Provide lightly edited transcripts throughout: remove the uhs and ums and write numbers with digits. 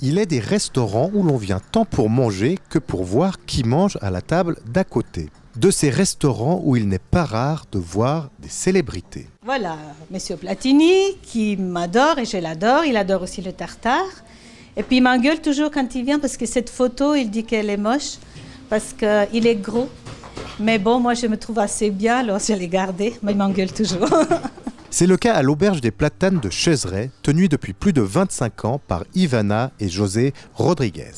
il est des restaurants où l'on vient tant pour manger que pour voir qui mange à la table d'à côté. De ces restaurants où il n'est pas rare de voir des célébrités. Voilà, Monsieur Platini, qui m'adore et je l'adore. Il adore aussi le tartare. Et puis il m'engueule toujours quand il vient parce que cette photo, il dit qu'elle est moche parce qu'il est gros. Mais bon, moi je me trouve assez bien, alors je l'ai gardé, mais il m'engueule toujours. C'est le cas à l'auberge des Platanes de Chezeret, tenue depuis plus de 25 ans par Ivana et José Rodriguez.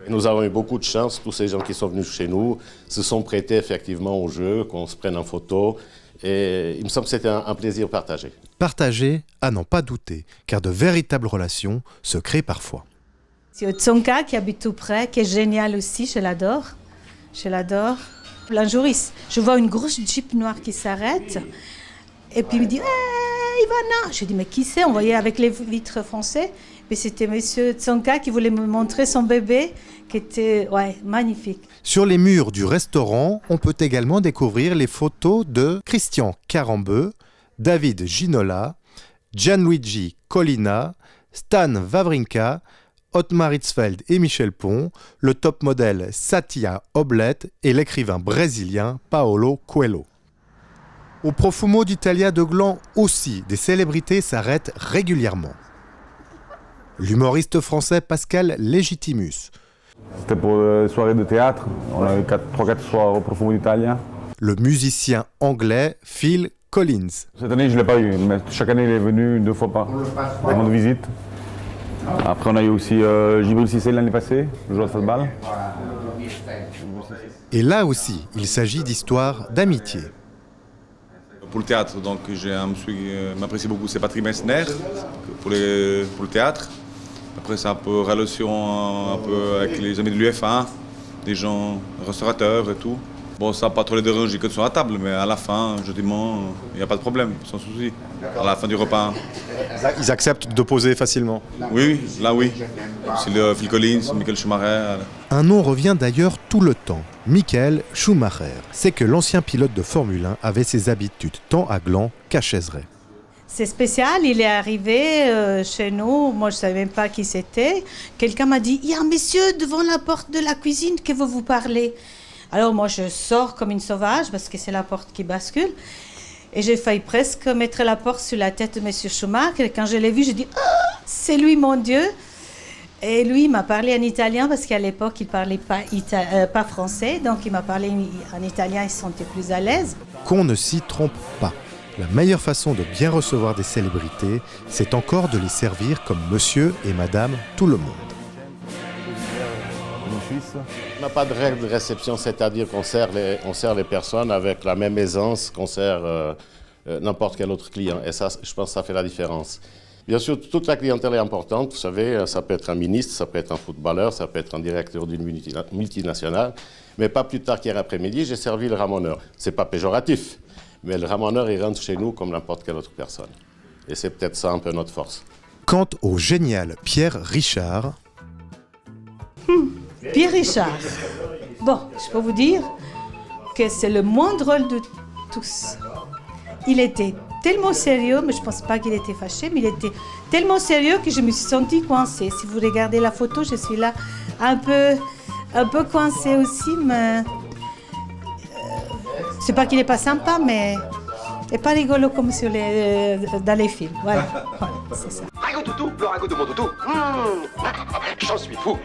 Nous avons eu beaucoup de chance, tous ces gens qui sont venus chez nous se sont prêtés effectivement au jeu, qu'on se prenne en photo. Et il me semble que c'était un plaisir partagé. Partagé, à n'en pas douter, car de véritables relations se créent parfois. C'est Tsonka qui habite tout près, qui est génial aussi, je l'adore. Je l'adore. Un jour, je vois une grosse Jeep noire qui s'arrête. Et puis il me dit hey, Ivana. Je dis mais qui c'est? On voyait avec les vitres foncées. Mais c'était Monsieur Tsonka qui voulait me montrer son bébé, qui était magnifique. Sur les murs du restaurant, on peut également découvrir les photos de Christian Carambeu, David Ginola, Gianluigi Collina, Stan Wawrinka, Ottmar Hitzfeld et Michel Pon, le top modèle Satya Oblet et l'écrivain brésilien Paulo Coelho. Au Profumo d'Italia de Gland aussi, des célébrités s'arrêtent régulièrement. L'humoriste français Pascal Légitimus. C'était pour une soirée de théâtre, on a eu 3-4 soirs au Profumo d'Italia. Le musicien anglais Phil Collins. Cette année je ne l'ai pas eu, mais chaque année il est venu 2 fois par an de visite. Après on a eu aussi Djibril Cissé l'année passée, le joueur de football. Et là aussi, il s'agit d'histoires d'amitié. Pour le théâtre, donc j'ai un monsieur qui m'apprécie beaucoup, c'est Patrick Messner, pour le théâtre. Après c'est un peu relation un peu avec les amis de l'UFA, des gens restaurateurs et tout. Bon, ça n'a pas trop les déranger que sur la table, mais à la fin, jeudiment, il n'y a pas de problème, sans souci. À la fin du repas. Ils acceptent de poser facilement? Oui, là oui. C'est le Phil Collins, Michael Schumacher. Un nom revient d'ailleurs tout le temps, Michael Schumacher. C'est que l'ancien pilote de Formule 1 avait ses habitudes tant à Gland qu'à Chezeret. C'est spécial, il est arrivé chez nous, moi je ne savais même pas qui c'était. Quelqu'un m'a dit, il y a un monsieur devant la porte de la cuisine qui veut vous parler. Alors moi je sors comme une sauvage parce que c'est la porte qui bascule. Et j'ai failli presque mettre la porte sur la tête de M. Schumacher. Et quand je l'ai vu, j'ai dit « Ah, c'est lui mon Dieu !» Et lui, il m'a parlé en italien parce qu'à l'époque, il ne parlait pas français. Donc il m'a parlé en italien, il se sentait plus à l'aise. Qu'on ne s'y trompe pas. La meilleure façon de bien recevoir des célébrités, c'est encore de les servir comme monsieur et madame tout le monde. On n'a pas de règle de réception, c'est-à-dire qu'on sert les personnes avec la même aisance qu'on sert n'importe quel autre client. Et ça, je pense que ça fait la différence. Bien sûr, toute la clientèle est importante. Vous savez, ça peut être un ministre, ça peut être un footballeur, ça peut être un directeur d'une multinationale. Mais pas plus tard qu'hier après-midi, j'ai servi le ramoneur. Ce n'est pas péjoratif, mais le ramoneur, il rentre chez nous comme n'importe quelle autre personne. Et c'est peut-être ça un peu notre force. Quant au génial Pierre Richard... Pierre Richard. Bon, je peux vous dire que c'est le moins drôle de tous. Il était tellement sérieux, mais je ne pense pas qu'il était fâché, mais il était tellement sérieux que je me suis sentie coincée. Si vous regardez la photo, je suis là un peu coincée aussi, mais c'est pas qu'il n'est pas sympa, mais il n'est pas rigolo comme dans les films. Voilà, c'est ça. Rago toutou, le rago de mon toutou. J'en suis fou.